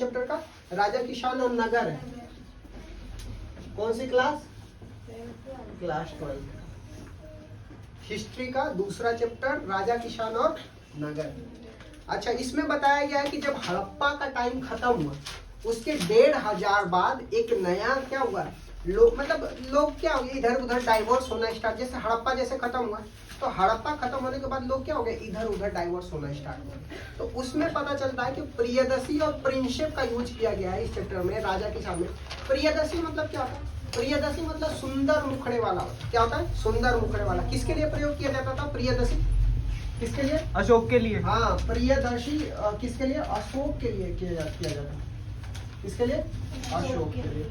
Chapter का राजा किसान और नगर है। कौन सी क्लास? क्लास 12 हिस्ट्री का दूसरा चैप्टर राजा किसान और नगर। अच्छा, इसमें बताया गया है कि जब हड़प्पा का टाइम खत्म हुआ उसके 1500 बाद एक नया क्या हुआ, लोग क्या हो गए, इधर उधर डाइवर्स होना स्टार्ट। जैसे हड़प्पा जैसे खत्म हुआ तो हड़प्पा खत्म होने के बाद लोग क्या हो गए, इधर उधर डाइवर्स होना स्टार्ट हुआ। तो उसमें पता चलता है कि प्रियदर्शी और प्रिंसेप का यूज किया गया है इस चैप्टर में राजा किसान में। प्रियदर्शी मतलब क्या होता है? प्रियदर्शी मतलब सुंदर मुखड़े वाला होता है। क्या होता है? सुंदर मुखड़े वाला। किसके लिए प्रयोग किया जाता था प्रियदर्शी? किसके लिए? अशोक के लिए। हाँ, प्रियदर्शी किसके लिए? अशोक के लिए किया जाता है। किसके लिए? अशोक के लिए।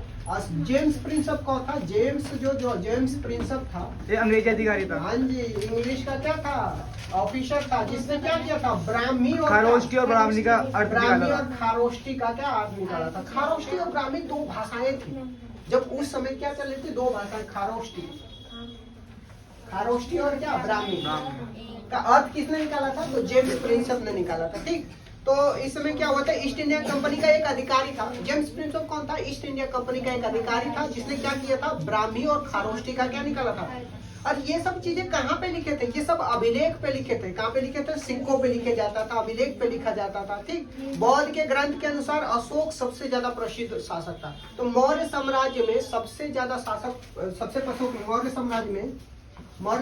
जेम्स प्रिंसेप कौन था? जेम्स प्रिंसेप था, ये अंग्रेजी अधिकारी था। हाँ जी, इंग्लिश का क्या था? ऑफिसर था, जिसने क्या किया था? ब्राह्मी और खारोष्टी और ब्राह्मणी का अर्थ ब्राह्मी निकाला और खारोष्टी का क्या अर्थ निकाला था? खारोष्टी और ब्राह्मी दो भाषाएं थी। जब उस समय क्या चल रही थी? दो भाषाएं, खारोष्टी और क्या? ब्राह्मी का अर्थ किसने निकाला था? तो जेम्स प्रिंसेप ने निकाला था। ठीक, तो इस समय क्या हुआ था? ईस्ट इंडिया कंपनी का एक अधिकारी था। जेम्स प्रिंसेप कौन था? ईस्ट इंडिया कंपनी का एक अधिकारी था, जिसने क्या किया था? ब्राह्मी और खारोष्टी का क्या निकाला था। और ये सब चीजें कहाँ पे लिखे थे? ये सब अभिलेख पे लिखे थे। कहाँ पे लिखे थे? सिक्कों पे लिखे जाता था, अभिलेख पे लिखा जाता था। ठीक, बौद्ध के ग्रंथ के अनुसार अशोक सबसे ज्यादा प्रसिद्ध शासक था। तो मौर्य साम्राज्य में सबसे ज्यादा शासक, सबसे प्रसिद्ध मौर्य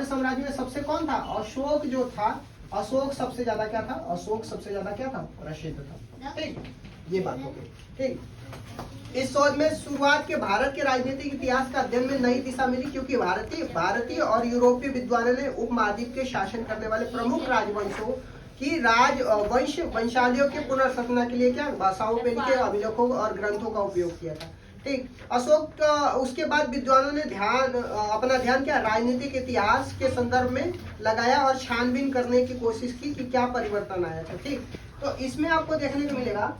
साम्राज्य में सबसे कौन था? अशोक जो था, अशोक सबसे ज्यादा क्या था? अशोक सबसे ज्यादा क्या था? प्रसिद्ध था। ठीक, ये बात हो गई। ठीक, इस शोध में शुरुआत के भारत के राजनीतिक इतिहास का अध्ययन में नई दिशा मिली, क्योंकि भारतीय और यूरोपीय विद्वानों ने उपमहाद्वीप के शासन करने वाले प्रमुख राजवंशों की वंशावलियों के पुनर्स्थापना के लिए क्या भाषाओं पे लिखे अभिलेखों और ग्रंथों का उपयोग किया था। ठीक, अशोक उसके बाद विद्वानों ने अपना ध्यान क्या राजनीतिक इतिहास के संदर्भ में लगाया और छानबीन करने की कोशिश की कि क्या परिवर्तन आया था। ठीक, तो इसमें आपको देखने को मिलेगा,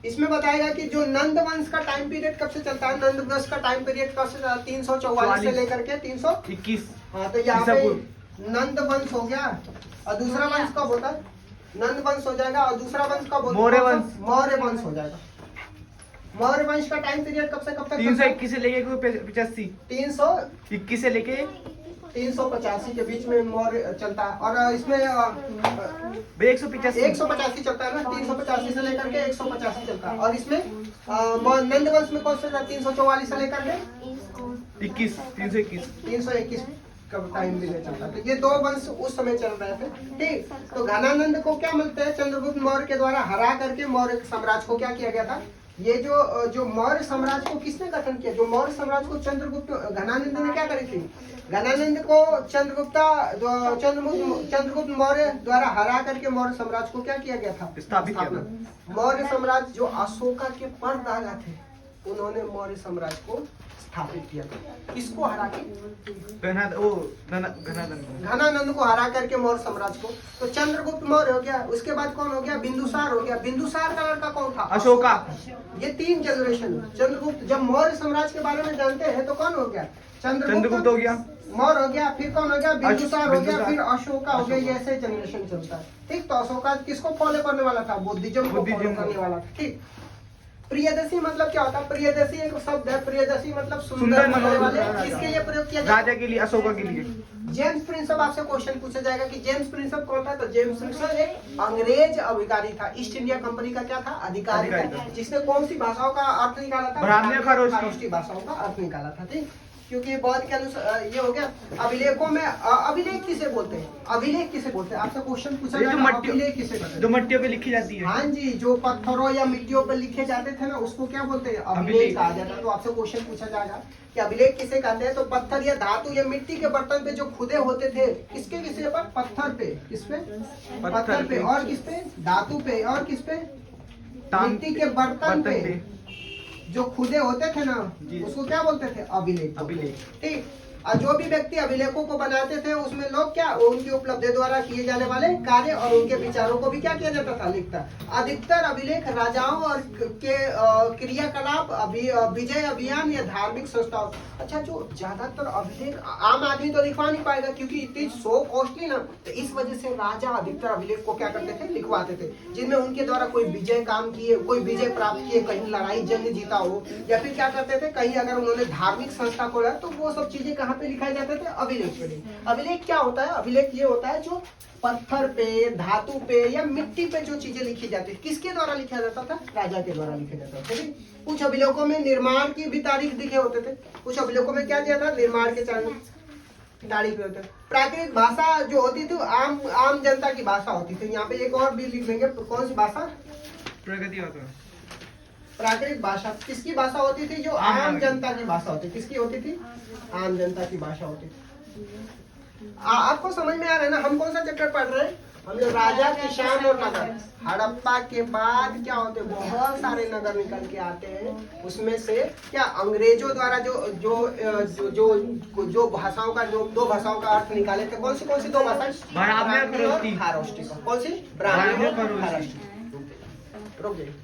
इसमें बताएगा कि जो नंद वंश का टाइम पीरियड कब से चलता है? नंद वंश का टाइम पीरियड कब से चलता है? 344 से लेकर के 321। हाँ, तो यहाँ पे नंद वंश हो गया और दूसरा वंश कब होता है? नंद वंश हो जाएगा और दूसरा वंश कब होता है? मौर्य वंश हो जाएगा। मौर्य वंश का टाइम पीरियड कब से कब तक? 321 से लेके 85। 321 से लेके 385 के बीच में मौर्य चलता है। और इसमें 185 चलता है ना, 385 से लेकर के 185 चलता है। और इसमें नंद वंश में कौन सा? 344 से लेकर के 321 का टाइम पीरियड चलता है। तो ये दो वंश उस समय चल रहे थे। ठीक, तो घनानंद को क्या मिलते हैं? चंद्रगुप्त मौर्य के द्वारा हरा करके मौर्य साम्राज्य को क्या किया गया था? ये जो मौर्य साम्राज्य को किसने गठन किया? जो मौर्य साम्राज्य को घनानंद ने क्या करी थी? घनानंद को चंद्रगुप्त मौर्य द्वारा हरा करके मौर्य साम्राज्य को क्या किया गया था? स्थापित किया था। मौर्य साम्राज्य जो अशोका के परदादा थे, उन्होंने मौर्य साम्राज्य को स्थापित किया था। किसको हरा के? घनानंद को हरा करके मौर्य साम्राज्य को। तो चंद्रगुप्त मौर्य हो गया, उसके बाद कौन हो गया? बिंदुसार हो गया। बिंदुसार का लड़का कौन था? अशोका। ये 3 जनरेशन। चंद्रगुप्त, जब मौर्य साम्राज्य के बारे में जानते हैं तो कौन हो गया? चंद्रगुप्त हो गया, मौर्य हो गया, फिर कौन हो गया? बिंदुसार हो गया, फिर अशोका हो गया। ये ऐसे जनरेशन चलता है। ठीक, तो अशोका किसको फॉलो करने वाला था? बुद्धिज्म को फॉलो करने वाला था। ठीक, प्रियदर्शी मतलब क्या होता है? प्रियदर्शी एक शब्द है। प्रियदर्शी मतलब सुंदर मनोहर वाले। किसके लिए प्रयोग किया जाता है? राजा के लिए, अशोका के लिए। जेम्स प्रिंसेप, आपसे क्वेश्चन पूछा जाएगा कि जेम्स प्रिंसेप कौन था? तो जेम्स प्रिंसेप एक अंग्रेज अधिकारी था। ईस्ट इंडिया कंपनी का क्या था? अधिकारी था, जिसने कौन सी भाषाओं का अर्थ निकाला था? ब्राह्मणी और खारोष्टी भाषाओं का अर्थ निकाला था। ठीक, क्योंकि बौद्ध के अनुसार ये हो गया। अभिलेखों में अभिलेख किसे बोलते हैं? अभिलेख किसे बोलते हैं? आपसे क्वेश्चन पूछा जाएगा, अभिलेख किसे बोलते हैं? जो मट्टियों पे लिखी जाती है। हाँ जी, जो पत्थरों या मिट्टियों पर लिखे जाते थे ना, उसको क्या बोलते हैं? अभिलेख कहा जाता है। तो आपसे क्वेश्चन पूछा जाएगा कि अभिलेख किसे कहते हैं? तो पत्थर या धातु या मिट्टी के बर्तन पे जो खुदे होते थे, किसके पर? पत्थर पे। किस पे? पत्थर पे। और किस पे? धातु पे। और किस पे? मिट्टी के बर्तन पे जो खुदे होते थे ना, उसको क्या बोलते थे? अभिलेख। ठीक, और जो भी व्यक्ति अभिलेखों को बनाते थे उसमें लोग क्या उनकी उपलब्धि द्वारा किए जाने वाले कार्य और उनके विचारों को भी क्या किया जाता था, लिखता। अधिकतर अभिलेख राजाओं और के क्रियाकलाप, विजय अभियान या धार्मिक संस्थाओं। अच्छा, जो ज्यादातर अभिलेख आम आदमी तो लिखवा नहीं पाएगा क्योंकि इतनी सो कॉस्टली ना, तो इस वजह से राजा अधिकतर अभिलेख को क्या करते थे, लिखवाते थे, जिनमें उनके द्वारा कोई विजय काम किए, कोई विजय प्राप्त किए, कहीं लड़ाई जंग जीता हो, या फिर क्या करते थे कहीं अगर उन्होंने धार्मिक संस्था खोला तो वो सब चीजें कहाँ पे लिखाए जाते थे, अभिलेख पे। अभिलेख क्या होता है, अभिलेख ये होता है जो पत्थर पे, धातु पे या मिट्टी पे जो चीजें लिखी जाती है, किसके द्वारा लिखा जाता था, राजा के द्वारा लिखा जाता था। ठीक, कुछ अभिलेखों में निर्माण की भी तारीख लिखे होते थे, कुछ अभिलेखों में क्या दिया था, निर्माण के तारीख होते थे। प्राकृतिक भाषा जो होती थी आम जनता की भाषा होती थी। यहाँ पे एक और भी लिख देंगे, कौन सी भाषा, प्रगति होता है। प्राकृतिक भाषा किसकी भाषा होती थी, जो आम जनता की भाषा होती, किसकी होती थी, आम जनता की भाषा होती थी। आपको समझ में आ रहा है ना, हम कौन सा चैप्टर पढ़ रहे हैं, हम लोग राजा, किसान और नगर। हड़प्पा के बाद क्या होते, बहुत सारे नगर निकल के आते हैं, उसमें से क्या अंग्रेजों द्वारा जो जो जो जो, जो भाषाओं का, जो दो भाषाओं का अर्थ निकाले थे, कौन सी दो भाषा, ब्राह्मणी और खारोष्टी। कौन सी, ब्राह्मणी और खारोष्टी। रुक जाइए।